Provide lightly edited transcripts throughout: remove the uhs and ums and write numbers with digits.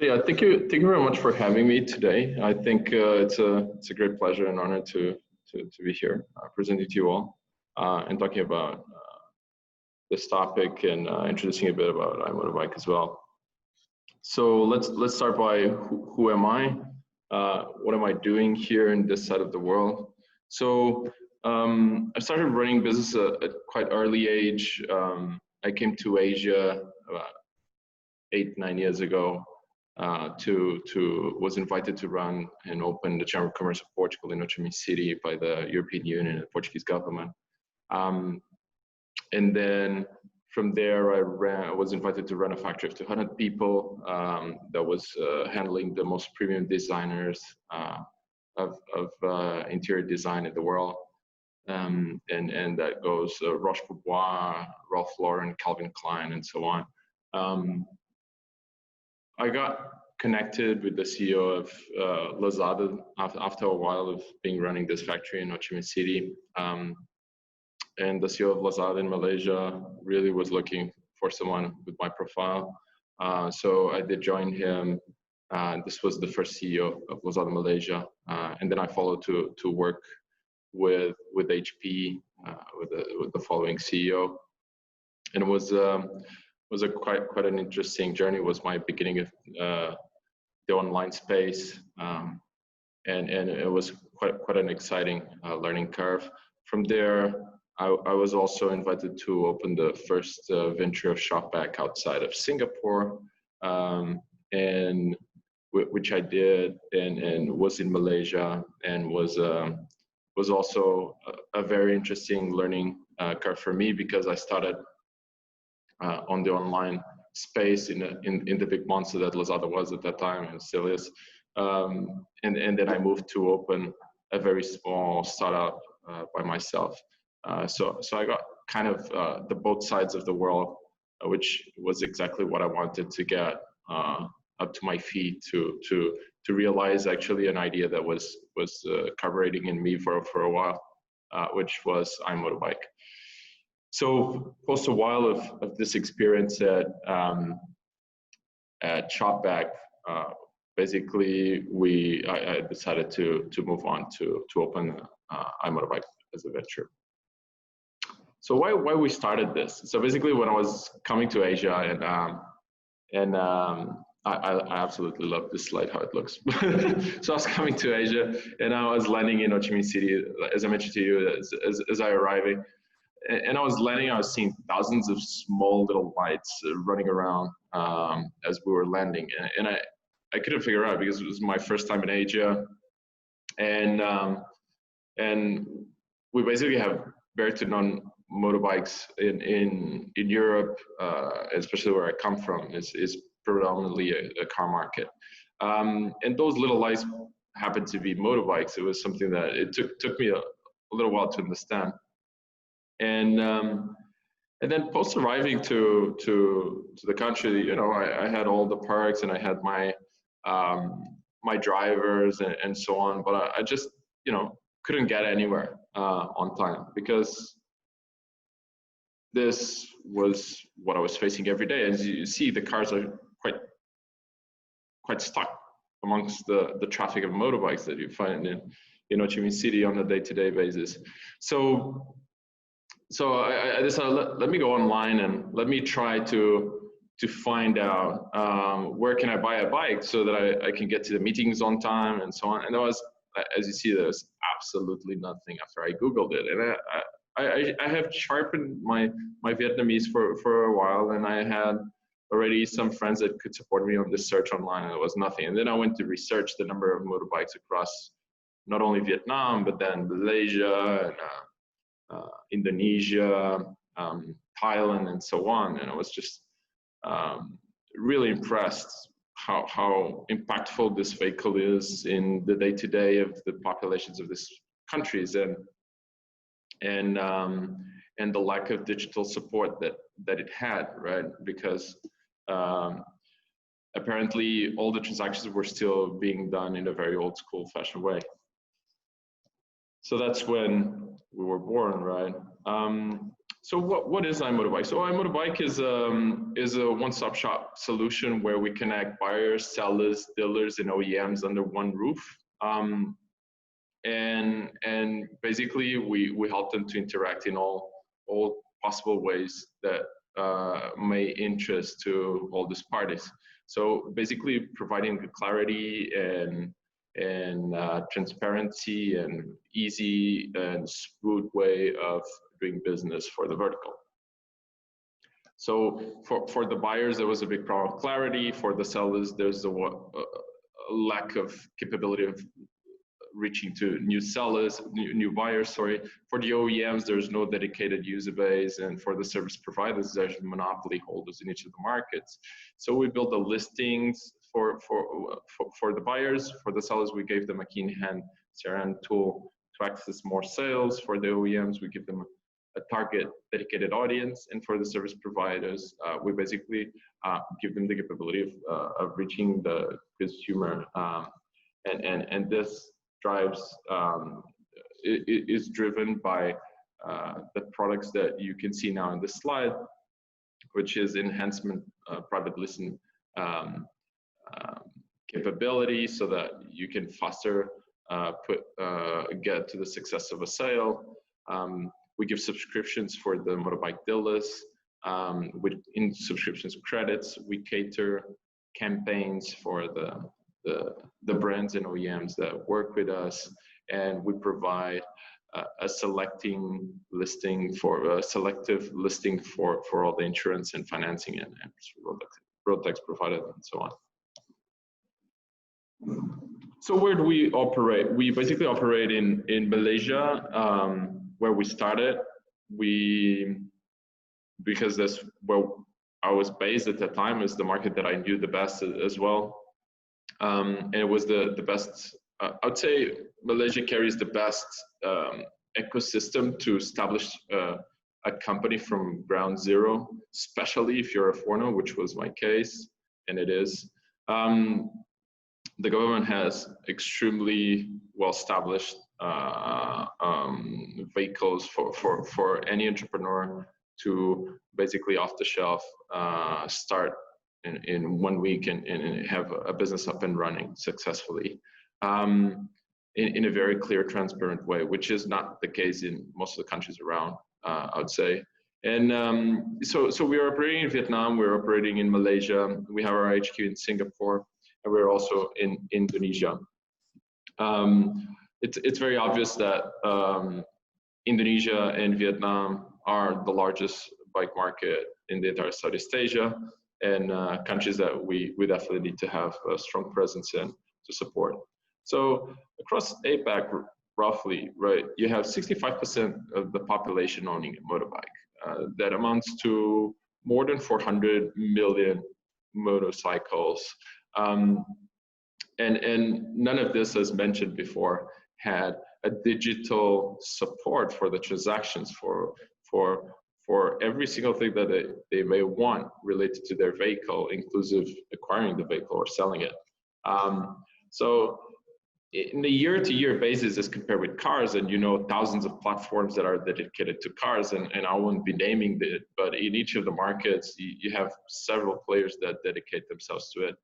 So yeah, thank you very much for having me today. I think it's a great pleasure and honor to be here, presenting to you all, and talking about this topic and introducing a bit about iMotorbike as well. So let's start by who am I? What am I doing here in this side of the world? So I started running business at quite early age. I came to Asia about 8-9 years ago. Was invited to run and open the Chamber of Commerce of Portugal in Ho Chi Minh City by the European Union and the Portuguese government. And then from there, I was invited to run a factory of 200 people that was handling the most premium designers of interior design in the world. And that goes Roche Bobois, Ralph Lauren, Calvin Klein, and so on. I got connected with the CEO of Lazada after a while of being running this factory in Ho Chi Minh City. And the CEO of Lazada in Malaysia really was looking for someone with my profile. So I did join him. This was the first CEO of Lazada Malaysia. And then I followed to work with HP, with the following CEO. And it was a quite an interesting journey. It was my beginning of the online space, and it was quite an exciting learning curve. From there, I was also invited to open the first venture of Shopback outside of Singapore, and which I did, and was in Malaysia, and was also a very interesting learning curve for me, because I started on the online space in the big monster that Lazada was at that time and still is, and then I moved to open a very small startup by myself. So I got kind of the both sides of the world, which was exactly what I wanted to get up to my feet to realize actually an idea that was carbureting in me for a while, which was iMotorbike. So post a while of this experience at Shopback, basically I decided to move on to open iMotorbike as a venture. So why we started this? So basically, when I was coming to Asia, and I absolutely love this slide, how it looks. So I was coming to Asia, and I was landing in Ho Chi Minh City, as I mentioned to you, as I arriving. And I was landing, I was seeing thousands of small little lights running around as we were landing. And I couldn't figure out, because it was my first time in Asia. And we basically have very to none motorbikes in Europe, especially where I come from, is predominantly a car market. And those little lights happened to be motorbikes. It was something that it took me a little while to understand. And then post arriving to the country, you know, I had all the perks, and I had my my drivers and so on, but I just, you know, couldn't get anywhere on time, because this was what I was facing every day. As you see, the cars are quite stuck amongst the traffic of motorbikes that you find in Ho Chi Minh City on a day-to-day basis. So I decided, let me go online and let me try to find out where can I buy a bike so that I can get to the meetings on time and so on. And there was, as you see, there's absolutely nothing after I Googled it. And I have sharpened my Vietnamese for a while, and I had already some friends that could support me on this search online, and there was nothing. And then I went to research the number of motorbikes across not only Vietnam, but then Malaysia, and Indonesia, Thailand, and so on. And I was just really impressed how impactful this vehicle is in the day-to-day of the populations of these countries, and the lack of digital support that it had, right? Because apparently all the transactions were still being done in a very old school fashioned way. So that's when we were born, right? So what is iMotorbike? So iMotorbike is a one-stop shop solution where we connect buyers, sellers, dealers, and OEMs under one roof. And basically we help them to interact in all possible ways that may interest to all these parties. So basically providing the clarity and transparency and easy and smooth way of doing business for the vertical. So for the buyers, there was a big problem of clarity. For the sellers, there's a lack of capability of reaching to new sellers, new buyers, sorry. For the OEMs, there's no dedicated user base, and for the service providers, there's monopoly holders in each of the markets. So we built the listings for the buyers. For the sellers, we gave them a key in hand CRM tool to access more sales. For the OEMs, we give them a target dedicated audience, and for the service providers, we basically give them the capability of reaching the consumer, and this drives is driven by the products that you can see now in this slide, which is enhancement private listing capability, so that you can faster get to the success of a sale. We give subscriptions for the Motorbike Dealers. In subscriptions credits, we cater campaigns for the brands and OEMs that work with us, and we provide a selective listing for all the insurance and financing and road tax provided and so on. So where do we operate? We basically operate in Malaysia, where we started. Because that's where I was based at that time, is the market that I knew the best as well. And it was the best, I would say Malaysia carries the best ecosystem to establish a company from ground zero, especially if you're a foreigner, which was my case, and it is. The government has extremely well-established vehicles for any entrepreneur to basically off the shelf start in 1 week and have a business up and running successfully in a very clear, transparent way, which is not the case in most of the countries around, I would say. And so we are operating in Vietnam, we're operating in Malaysia, we have our HQ in Singapore, and we're also in Indonesia. It's very obvious that Indonesia and Vietnam are the largest bike market in the entire Southeast Asia, and countries that we definitely need to have a strong presence in to support. So across APAC, roughly, right, you have 65% of the population owning a motorbike. That amounts to more than 400 million motorcycles. And none of this, as mentioned before, had a digital support for the transactions for every single thing that they may want related to their vehicle, inclusive acquiring the vehicle or selling it. So in the year-to-year basis, as compared with cars, and thousands of platforms that are dedicated to cars, and I won't be naming it, but in each of the markets, you have several players that dedicate themselves to it.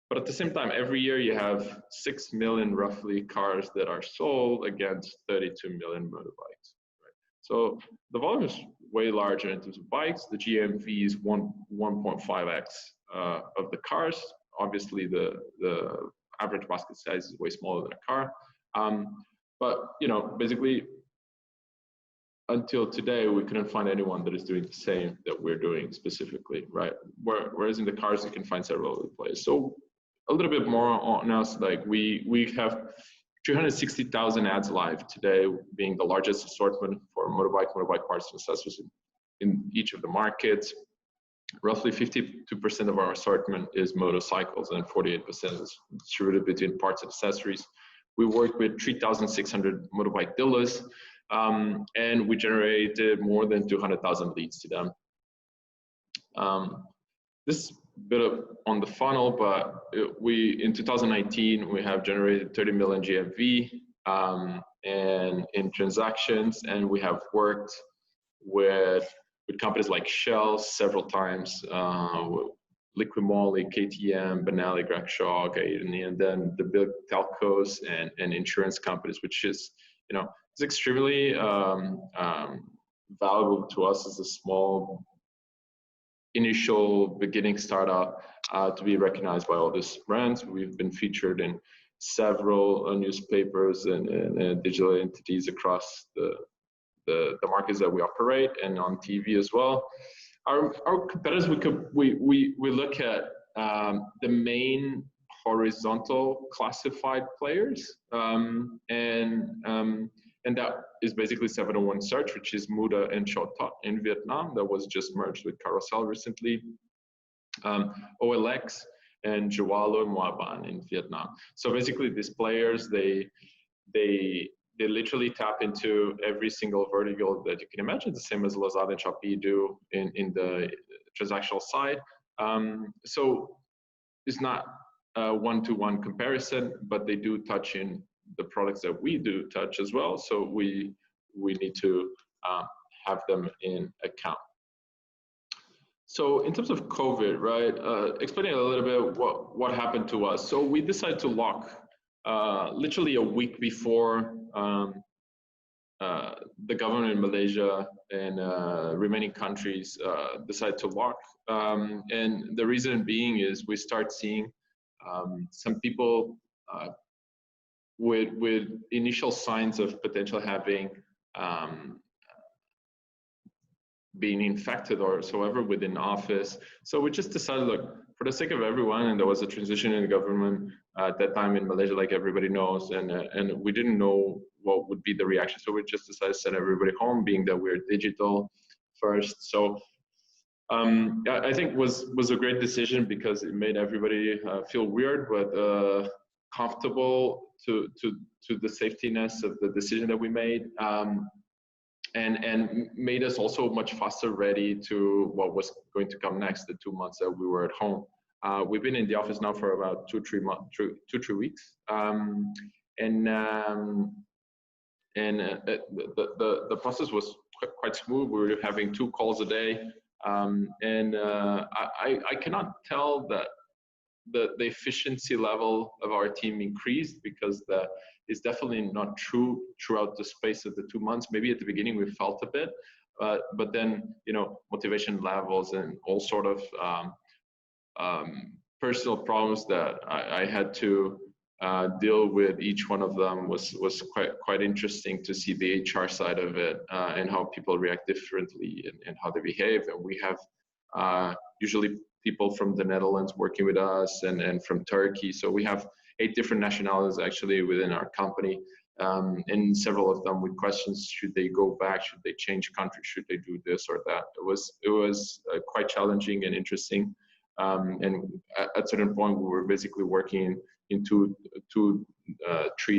But at the same time, every year you have 6 million roughly cars that are sold against 32 million motorbikes. Right? So the volume is way larger in terms of bikes. The GMV is 1.5x of the cars. Obviously, the average basket size is way smaller than a car. But basically, until today, we couldn't find anyone that is doing the same that we're doing specifically, right? Whereas in the cars, you can find several other players. So a little bit more on us, like we have 260,000 ads live today, being the largest assortment for motorbike parts and accessories in each of the markets. Roughly 52% of our assortment is motorcycles, and 48% is distributed between parts and accessories. We work with 3,600 motorbike dealers, and we generated more than 200,000 leads to them. This bit up on the funnel, but in 2019 we have generated 30 million GMV and in transactions, and we have worked with companies like Shell several times, Liqui Moly, KTM, Benelli, Grexshaw, and then the big telcos and insurance companies, which is, it's extremely valuable to us as a small initial beginning startup to be recognized by all these brands. We've been featured in several newspapers and digital entities across the markets that we operate, and on TV as well. Our competitors, we look at the main horizontal classified players, and that is basically 701 Search, which is Muda and Shortot in Vietnam, that was just merged with Carousel recently. OLX and Joalo Moaban in Vietnam. So basically, these players, they literally tap into every single vertical that you can imagine, the same as Lazada and Shopee do in the transactional side. So it's not a one-to-one comparison, but they do touch in the products that we do touch as well. So we need to have them in account. So in terms of COVID, right, explaining a little bit what happened to us. So we decided to lock literally a week before the government in Malaysia and remaining countries decided to lock. And the reason being is we start seeing some people with initial signs of potential having being infected or so ever within office. So we just decided, look, for the sake of everyone, and there was a transition in the government at that time in Malaysia, like everybody knows, and we didn't know what would be the reaction. So we just decided to send everybody home, being that we're digital first. So I think was a great decision because it made everybody feel weird, but comfortable to the safetiness of the decision that we made. And made us also much faster ready to what was going to come next, the 2 months that we were at home. We've been in the office now for about 2-3 weeks. The process was quite smooth. We were having 2 calls a day. I cannot tell that the efficiency level of our team increased, because it's definitely not true throughout the space of the 2 months. Maybe at the beginning we felt a bit, but then, motivation levels and all sort of personal problems that I had to deal with, each one of them was quite interesting to see the HR side of it, and how people react differently and how they behave. And we have usually people from the Netherlands working with us, and from Turkey. So we have 8 different nationalities actually within our company, and several of them with questions: should they go back? Should they change country? Should they do this or that? It was quite challenging and interesting. And at a certain point, we were basically working in 3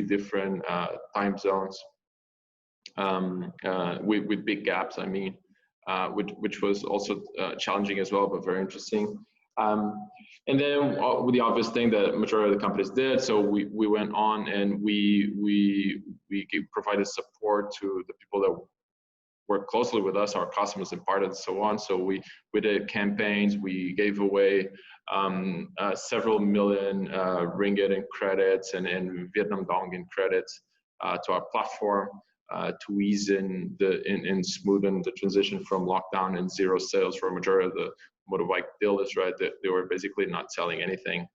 different time zones, with big gaps. I mean, which was also challenging as well, but very interesting. And then with the obvious thing that majority of the companies did, so we went on and we provided support to the people that work closely with us, our customers and partners and so on. So we did campaigns, we gave away several million ringgit in credits and Vietnam Dong in credits to our platform, to ease and smoothen the transition from lockdown and zero sales for a majority of the Motorbike Dealers, right? They were basically not selling anything,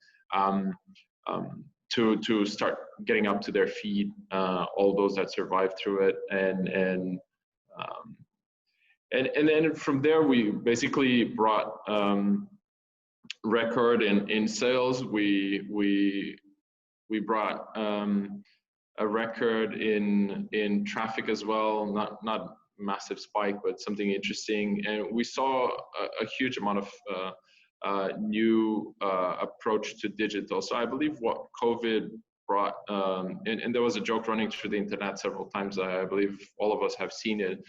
to start getting up to their feet, all those that survived through it, and then from there we basically brought record in sales. We brought a record in traffic as well, not massive spike, but something interesting. And we saw a huge amount of new approach to digital. So I believe what COVID brought, and there was a joke running through the internet several times, I believe all of us have seen it,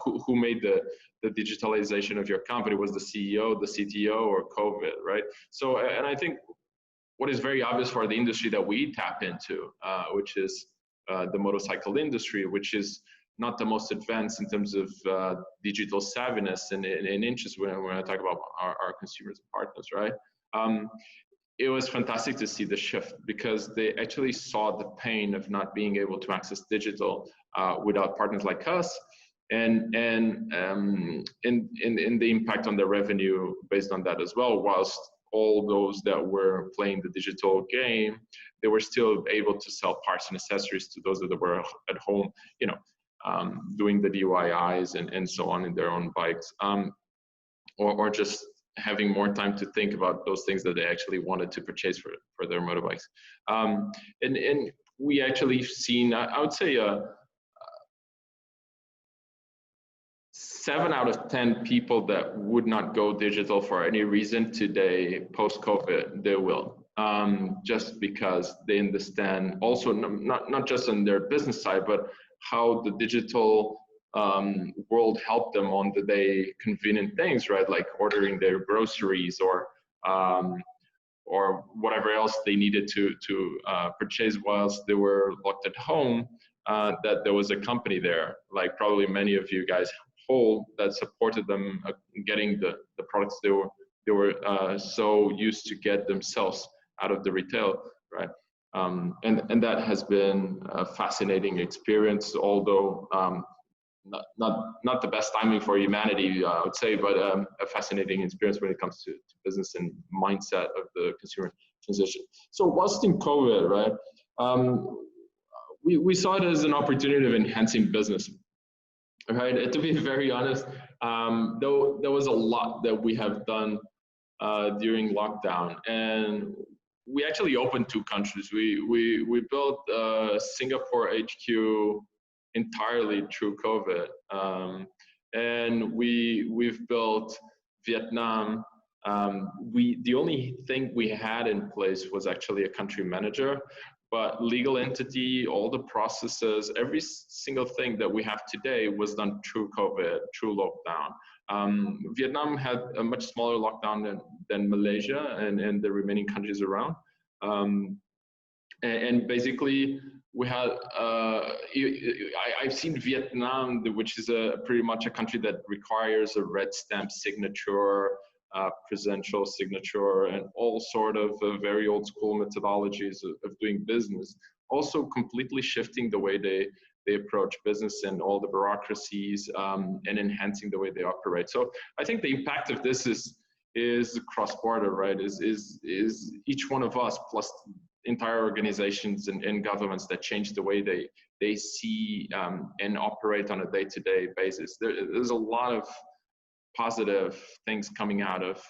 who made the digitalization of your company? Was the CEO, the CTO, or COVID, right? So, and I think what is very obvious for the industry that we tap into, which is the motorcycle industry, which is not the most advanced in terms of digital savviness and interest when I talk about our consumers and partners, right? It was fantastic to see the shift because they actually saw the pain of not being able to access digital without partners like us, and the impact on the revenue based on that as well. Whilst all those that were playing the digital game, they were still able to sell parts and accessories to those that were at home, doing the DIYs and so on in their own bikes, or just having more time to think about those things that they actually wanted to purchase for their motorbikes. And we actually seen, I would say, 7 out of 10 people that would not go digital for any reason today, post-COVID, they will. Just because they understand also not just on their business side, but how the digital world helped them on the day convenient things, right? Like ordering their groceries or whatever else they needed to purchase whilst they were locked at home, that there was a company there, like probably many of you guys hold, that supported them getting the products they were so used to get themselves out of the retail, right? And that has been a fascinating experience, although not the best timing for humanity, I would say, but a fascinating experience when it comes to business and mindset of the consumer transition. So whilst in COVID, right, we saw it as an opportunity of enhancing business, right? And to be very honest, though there was a lot that we have done during lockdown, and we actually opened 2 countries. We built Singapore HQ entirely through COVID, and we've built Vietnam. The only thing we had in place was actually a country manager, but legal entity, all the processes, every single thing that we have today was done through COVID, through lockdown. Vietnam had a much smaller lockdown than Malaysia and the remaining countries around. And basically, we had, I've seen Vietnam, which is pretty much a country that requires a red stamp signature, presential signature, and all sort of very old school methodologies of doing business. Also completely shifting the way they approach business and all the bureaucracies, and enhancing the way they operate. So I think the impact of this is cross-border, right? Is each one of us plus entire organizations and governments that change the way they see and operate on a day-to-day basis. There's a lot of positive things coming out of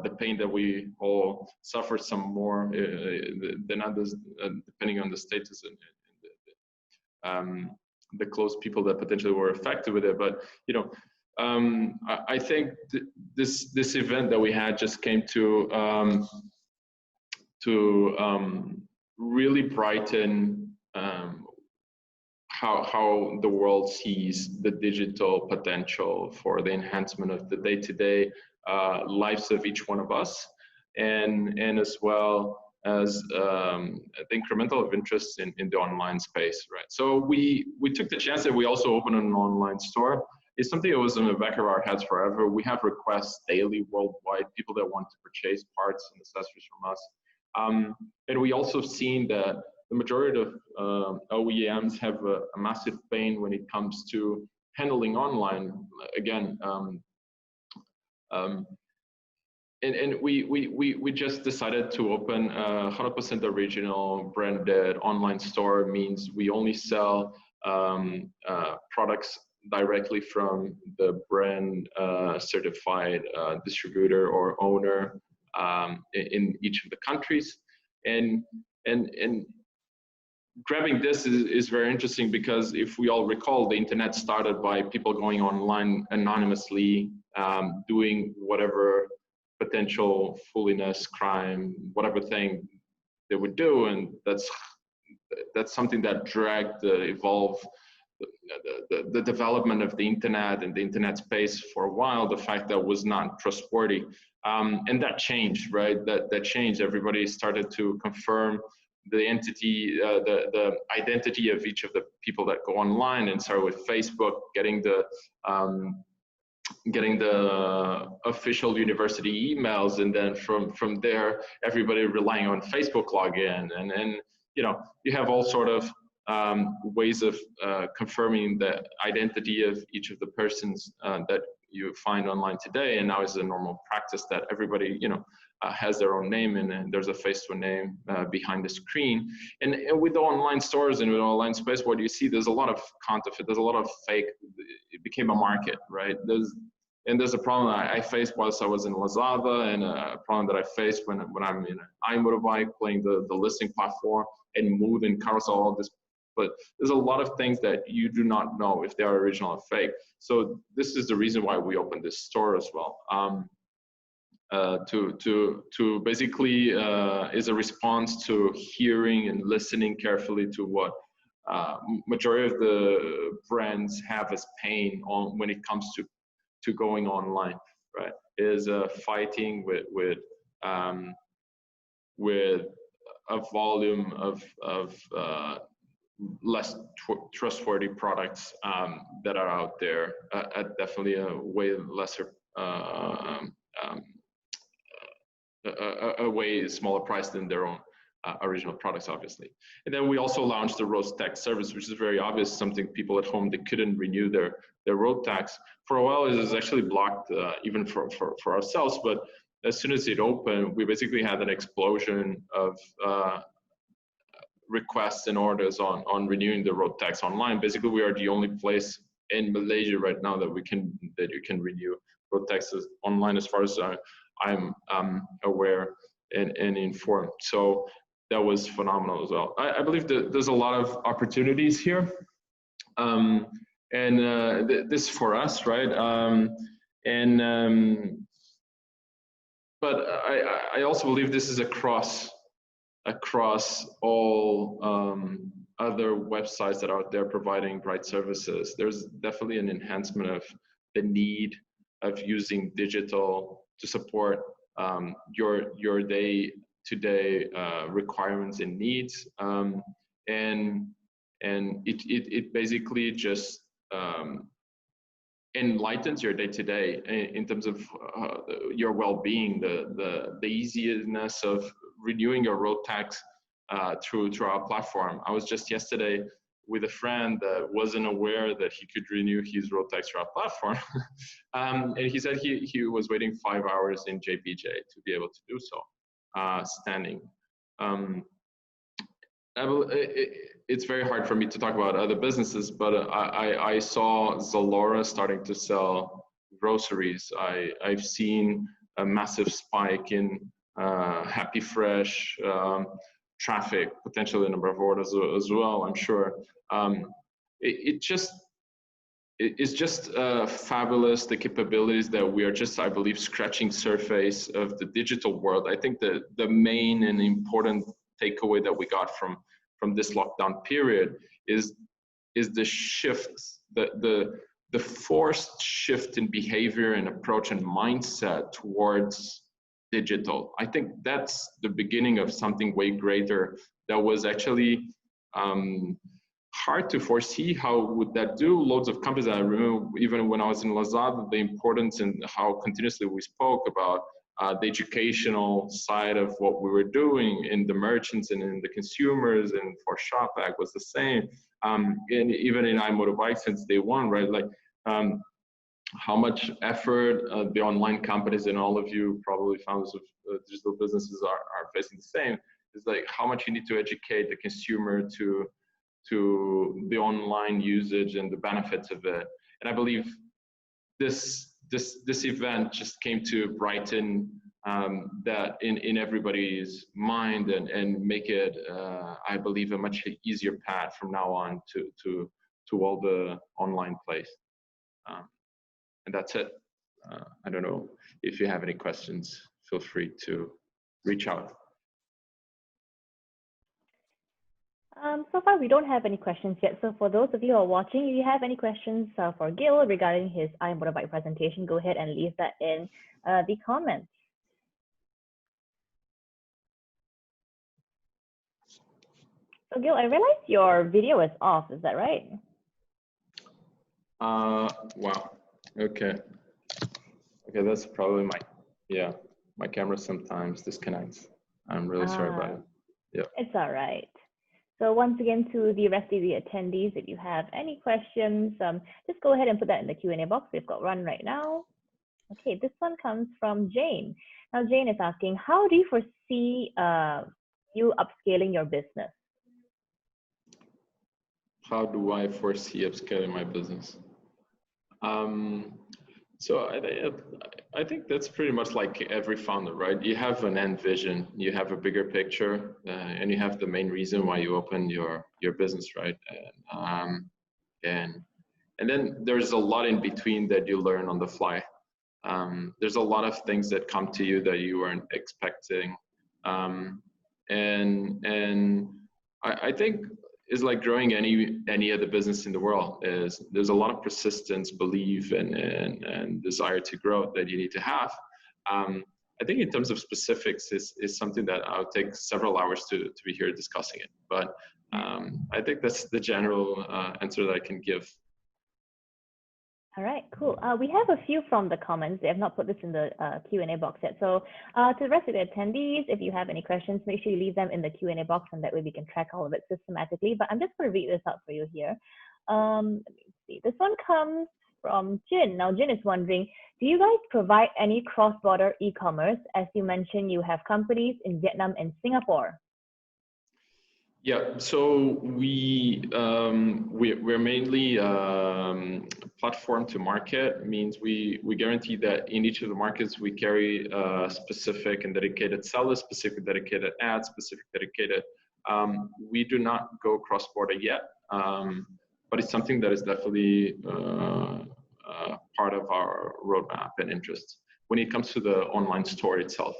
the pain that we all suffer, some more than others, depending on the status and the close people that potentially were affected with it. But I think this event that we had just came to really brighten how the world sees the digital potential for the enhancement of the day-to-day lives of each one of us, and as well as the incremental of interest in the online space, right? So we took the chance that we also opened an online store. It's something that was in the back of our heads forever. We have requests daily worldwide, people that want to purchase parts and accessories from us. And we also seen that the majority of OEMs have a massive pain when it comes to handling online. Again, and we just decided to open a 100% original branded online store. Means we only sell products directly from the brand certified distributor or owner in each of the countries. And grabbing this is very interesting, because if we all recall, the internet started by people going online anonymously, doing whatever potential foolishness, crime, whatever thing they would do, and that's something that dragged evolve the development of the internet and the internet space for a while. The fact that it was not trustworthy, and that changed, right? That changed. Everybody started to confirm the entity, the identity of each of the people that go online, and start with Facebook, getting the official university emails, and then from there, everybody relying on Facebook login, and you know, you have all sort of ways of confirming the identity of each of the persons that you find online today. And now it's a normal practice that everybody, you know, has their own name, and there's a face to a name behind the screen. And with the online stores and with online space, what you see, there's a lot of counterfeit, there's a lot of fake. It became a market, right? There's a problem I faced whilst I was in Lazada, and a problem that I faced when I'm in iMotorbike, playing the listing platform and Mood and Carousel, all this. But there's a lot of things that you do not know if they are original or fake. So this is the reason why we opened this store as well. To basically is a response to hearing and listening carefully to what majority of the brands have as pain on when it comes to going online, right? Is fighting with a volume of less trustworthy products that are out there at definitely a way lesser a way smaller price than their own original products, obviously. And then we also launched the road tax service, which is very obvious, something people at home, they couldn't renew their road tax. For a while, it was actually blocked even for ourselves, but as soon as it opened, we basically had an explosion of requests and orders on renewing the road tax online. Basically, we are the only place in Malaysia right now that you can renew road taxes online, as far as I'm aware and informed. So that was phenomenal as well. I believe that there's a lot of opportunities here, and this for us, right? But I also believe this is across all other websites that are out there providing right services. There's definitely an enhancement of the need of using digital to support your day-to-day requirements and needs, and it basically just enlightens your day-to-day in terms of your well-being, the easiness of renewing your road tax through our platform. I was just yesterday with a friend that wasn't aware that he could renew his road tax through our platform. And he said he was waiting 5 hours in JPJ to be able to do so, standing. It's very hard for me to talk about other businesses, but I saw Zalora starting to sell groceries. I've seen a massive spike in Happy Fresh traffic, potentially a number of orders as well, I'm sure. It's just fabulous, the capabilities that we are just, I believe, scratching surface of the digital world. I think that the main and important takeaway that we got from this lockdown period is the shift, the forced shift in behavior and approach and mindset towards digital. I think that's the beginning of something way greater that was actually hard to foresee how would that do. Loads of companies, I remember even when I was in Lazada, the importance and how continuously we spoke about the educational side of what we were doing in the merchants and in the consumers, and for ShopBack was the same. And even in iMotorbike since day one, right? Like how much effort the online companies, and all of you probably founders of digital businesses are facing the same. It's like how much you need to educate the consumer to the online usage and the benefits of it. And I believe this event just came to brighten that in everybody's mind and make it, I believe, a much easier path from now on to all the online plays. And that's it. I don't know if you have any questions, feel free to reach out. So far, we don't have any questions yet. So for those of you who are watching, if you have any questions for Gil regarding his iMotorbike presentation, go ahead and leave that in the comments. So Gil, I realize your video is off. Is that right? Wow. Okay. Okay, that's probably my camera sometimes disconnects. I'm really sorry about it. Yeah. It's all right. So once again, to the rest of the attendees, if you have any questions, just go ahead and put that in the Q&A box. We've got one right now. Okay, this one comes from Jane. Now, Jane is asking, how do you foresee you upscaling your business? How do I foresee upscaling my business? So I think that's pretty much like every founder, right? You have an end vision, you have a bigger picture, and you have the main reason why you opened your business, right? And then there's a lot in between that you learn on the fly. There's a lot of things that come to you that you weren't expecting, and I think is like growing any other business in the world. Is there's a lot of persistence, belief, and desire to grow that you need to have. I think in terms of specifics is something that I'll take several hours to be here discussing it. But I think that's the general answer that I can give. All right, cool. We have a few from the comments. They have not put this in the Q&A box yet. So to the rest of the attendees, if you have any questions, make sure you leave them in the Q&A box, and that way we can track all of it systematically. But I'm just going to read this out for you here. Let me see. This one comes from Jin. Now, Jin is wondering, do you guys provide any cross-border e-commerce? As you mentioned, you have companies in Vietnam and Singapore. Yeah, so we're mainly platform to market. Means we guarantee that in each of the markets we carry specific and dedicated sellers, specific dedicated ads, specific dedicated. We do not go cross border yet, but it's something that is definitely part of our roadmap and interest when it comes to the online store itself.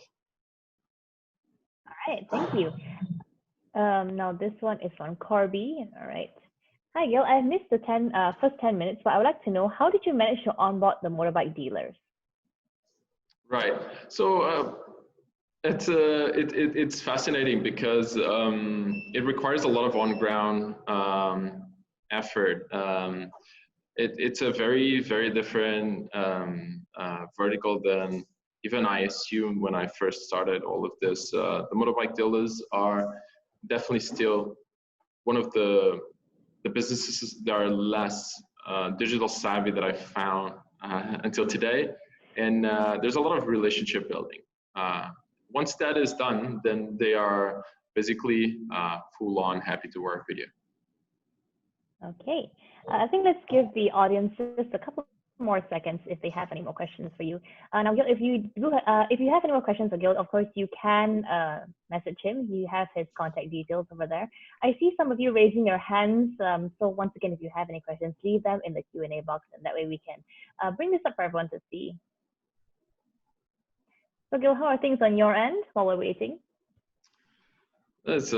All right, thank you. Now this one is from Corby. All right. Hi, Gil. I missed the first 10 minutes, but I would like to know, how did you manage to onboard the motorbike dealers? Right. So it's fascinating because it requires a lot of on-ground effort. It's a very, very different vertical than even I assumed when I first started all of this. The motorbike dealers are definitely still one of the businesses that are less digital savvy that I found until today. And there's a lot of relationship building. Once that is done, then they are basically full on happy to work with you. Okay, I think let's give the audience just a couple more seconds if they have any more questions for you. Now, Gil, if you have any more questions for Gil, of course you can message him. You have his contact details over there. I see some of you raising your hands. So once again, if you have any questions, leave them in the Q&A box, and that way we can bring this up for everyone to see. So Gil, how are things on your end while we're waiting? It's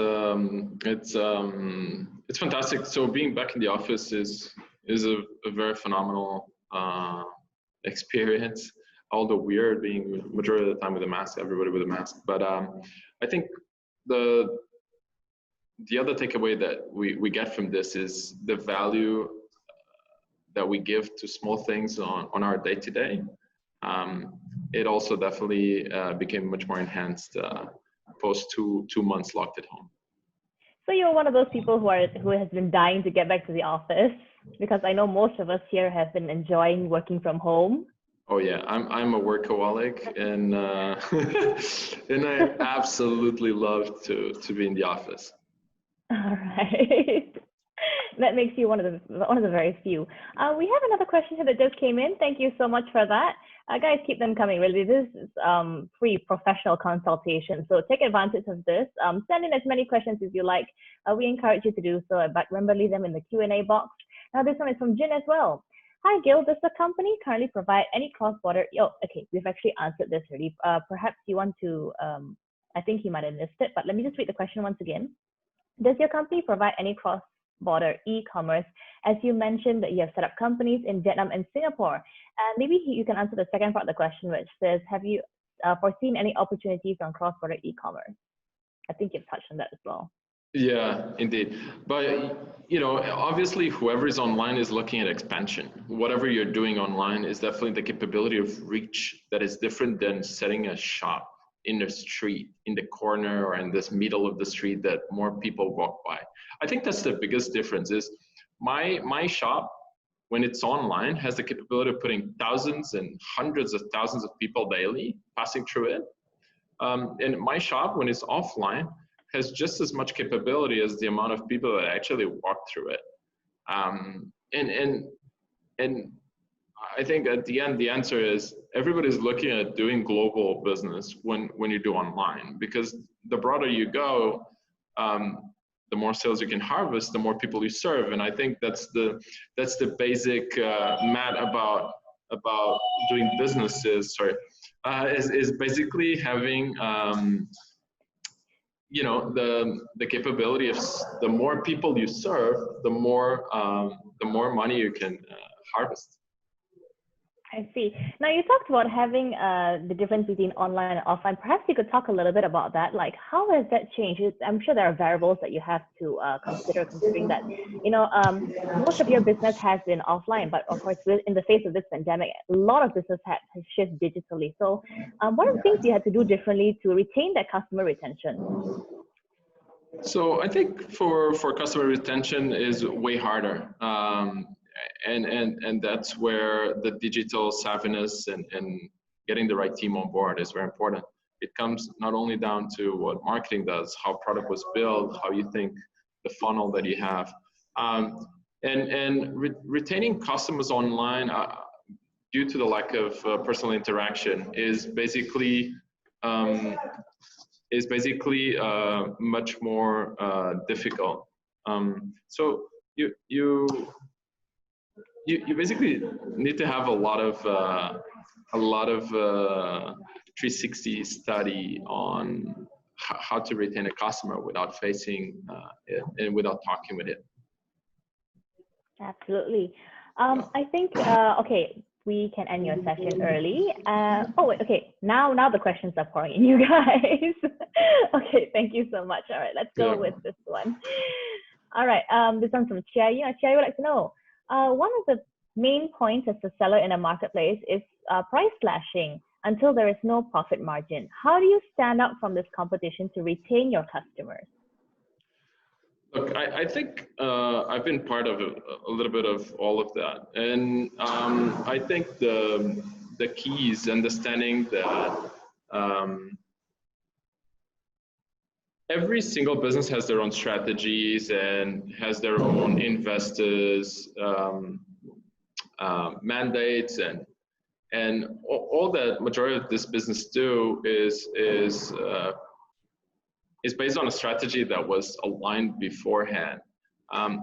fantastic. So being back in the office is a very phenomenal experience. Although weird being majority of the time with a mask, everybody with a mask. But I think the other takeaway that we get from this is the value that we give to small things on our day-to-day. It also definitely became much more enhanced post two months locked at home. So you're one of those people who has been dying to get back to the office, because I know most of us here have been enjoying working from home. Oh yeah, I'm a workaholic, and and I absolutely love to be in the office. All right. That makes you one of the very few. We have another question here that just came in. Thank you so much for that. Guys, keep them coming. Really, this is free professional consultation, so take advantage of this. Send in as many questions as you like. We encourage you to do so, but remember, leave them in the Q&A box. Now, this one is from Jin as well. Hi, Gil. Does the company currently provide any cross-border? Oh, okay. We've actually answered this already. Perhaps you want to. I think you might have missed it, but let me just read the question once again. Does your company provide any cross-border e-commerce? As you mentioned that you have set up companies in Vietnam and Singapore. And maybe you can answer the second part of the question, which says, have you foreseen any opportunities on cross-border e-commerce? I think you've touched on that as well. Yeah, indeed. But obviously, whoever is online is looking at expansion. Whatever you're doing online is definitely the capability of reach that is different than setting a shop in the street, in the corner, or in this middle of the street that more people walk by. I think that's the biggest difference. Is my shop, when it's online, has the capability of putting thousands and hundreds of thousands of people daily passing through it. And my shop, when it's offline, has just as much capability as the amount of people that actually walk through it. And I think at the end, the answer is everybody's looking at doing global business when you do online, because the broader you go, the more sales you can harvest, the more people you serve. And I think that's the basic math about doing businesses. Is basically having the capability of the more people you serve, the more money you can harvest. I see. Now you talked about having the difference between online and offline. Perhaps you could talk a little bit about that. Like, how has that changed? I'm sure there are variables that you have to consider, considering that most of your business has been offline, but of course, in the face of this pandemic, a lot of business has shifted digitally. So, what are the things you had to do differently to retain that customer retention? So I think for customer retention is way harder. And that's where the digital savviness and getting the right team on board is very important. It comes not only down to what marketing does, how product was built, how you think the funnel that you have, retaining customers online due to the lack of personal interaction is basically much more difficult. So you basically need to have a lot of 360 study on how to retain a customer without facing it and without talking with it. Absolutely. I think okay, we can end your session early. Okay. Now the questions are pouring in, you guys. Okay, thank you so much. All right, let's go with this one. All right, this one's from Chia. Chia would like to know, one of the main points as a seller in a marketplace is price slashing until there is no profit margin. How do you stand out from this competition to retain your customers? Look, I think I've been part of a little bit of all of that. And I think the key is understanding that every single business has their own strategies and has their own investors, mandates, and all that majority of this business do is based on a strategy that was aligned beforehand.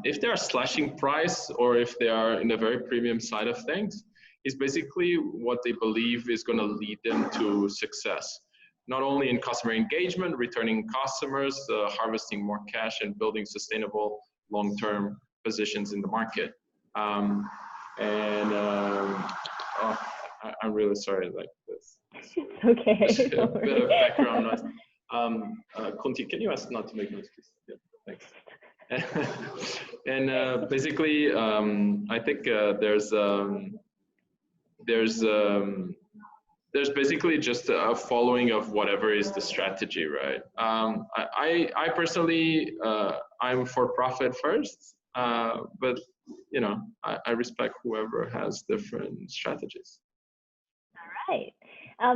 If they are slashing price or if they are in the very premium side of things, it's basically what they believe is going to lead them to success. Not only in customer engagement, returning customers, harvesting more cash, and building sustainable long-term positions in the market. I'm really sorry, like this. It's okay. A bit of background noise. Conti, can you ask not to make noise, please? Yeah, thanks. And basically, I think there's basically just a following of whatever is the strategy, right? I personally, I'm for profit first, but I respect whoever has different strategies. All right.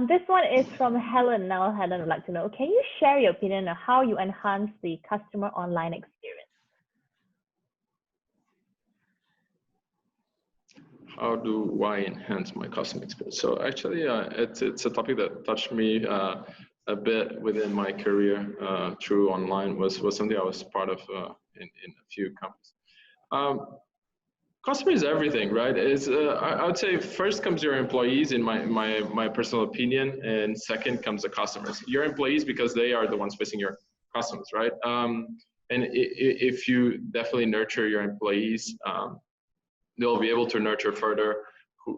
This one is from Helen. Now, Helen would like to know, can you share your opinion on how you enhance the customer online experience? How do I enhance my customer experience? So actually, it's a topic that touched me a bit within my career through online. Was something I was part of in a few companies. Customer is everything, right? I would say first comes your employees, in my personal opinion, and second comes the customers. Your employees, because they are the ones facing your customers, right? And if you definitely nurture your employees, they'll be able to nurture further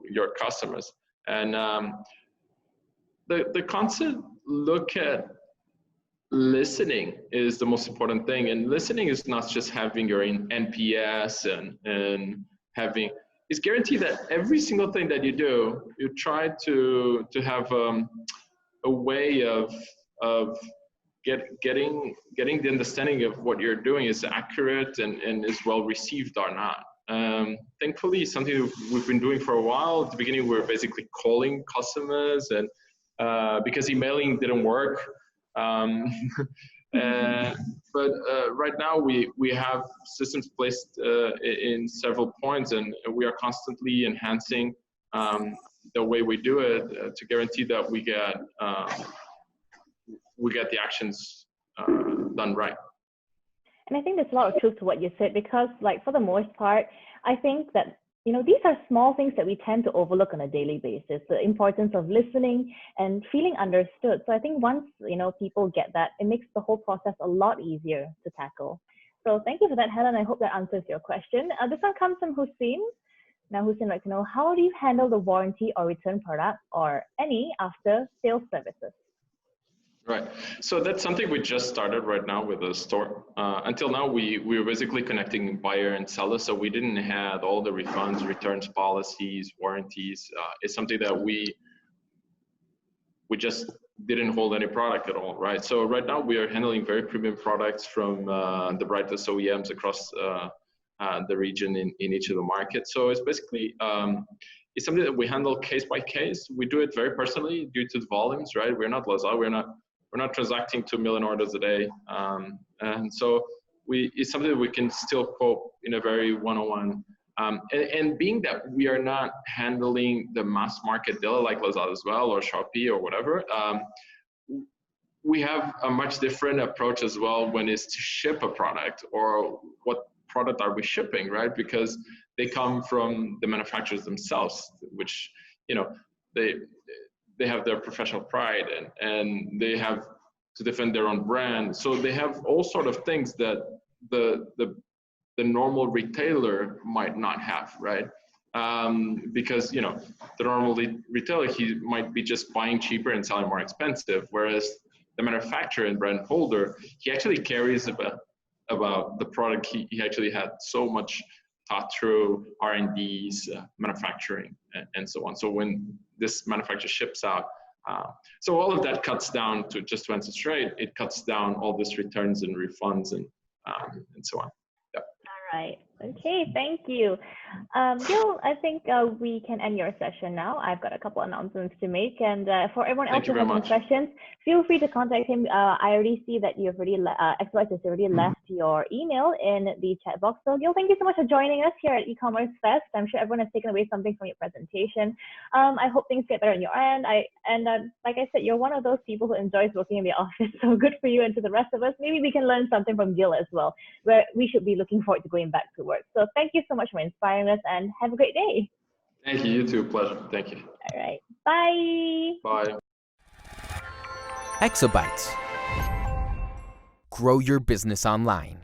your customers. And the constant look at listening is the most important thing. And listening is not just having your NPS and having, it's guaranteed that every single thing that you do, you try to have a way of getting the understanding of what you're doing is accurate and is well received or not. Thankfully, something we've been doing for a while. At the beginning, we were basically calling customers, and because emailing didn't work. But right now, we have systems placed in several points, and we are constantly enhancing the way we do it to guarantee that we get the actions done right. And I think there's a lot of truth to what you said, because like for the most part, I think that, these are small things that we tend to overlook on a daily basis, the importance of listening and feeling understood. So I think once, people get that, it makes the whole process a lot easier to tackle. So thank you for that, Helen. I hope that answers your question. This one comes from Hussein. Now, Hussein would like to know, how do you handle the warranty or return product or any after sales services? Right. So that's something we just started right now with the store. Until now, we were basically connecting buyer and seller, so we didn't have all the refunds, returns policies, warranties. It's something that we just didn't hold any product at all, right? So right now we are handling very premium products from the brightest OEMs across the region in each of the markets. So it's basically it's something that we handle case by case. We do it very personally due to the volumes, right? We're not Lazada. We're not transacting 2 million orders a day, and so it's something that we can still quote in a very one-on-one. And being that we are not handling the mass market dealer like Lazada as well, or Shopee or whatever, we have a much different approach as well when it's to ship a product, or what product are we shipping, right? Because they come from the manufacturers themselves, which, they have their professional pride and they have to defend their own brand. So they have all sort of things that the normal retailer might not have, right? Because, the normal retailer, he might be just buying cheaper and selling more expensive, whereas the manufacturer and brand holder, he actually cares about the product. He actually had so much thought through R&Ds, manufacturing, and so on. So when this manufacturer ships out, so all of that cuts down to, just to answer straight, it cuts down all this returns and refunds and so on. Yeah. All right. Okay, thank you. Gil, I think we can end your session now. I've got a couple announcements to make, and for everyone else who has some questions, feel free to contact him. I already see that you've already Exobytes has already left your email in the chat box. So Gil, thank you so much for joining us here at E-commerce Fest. I'm sure everyone has taken away something from your presentation. I hope things get better on your end. Like I said, you're one of those people who enjoys working in the office. So good for you, and to the rest of us, maybe we can learn something from Gil as well, where we should be looking forward to going back to work. So thank you so much for inspiring us, and have a great day. Thank you. You too. Pleasure. Thank you. All right. Bye. Bye. Exobytes. Grow your business online.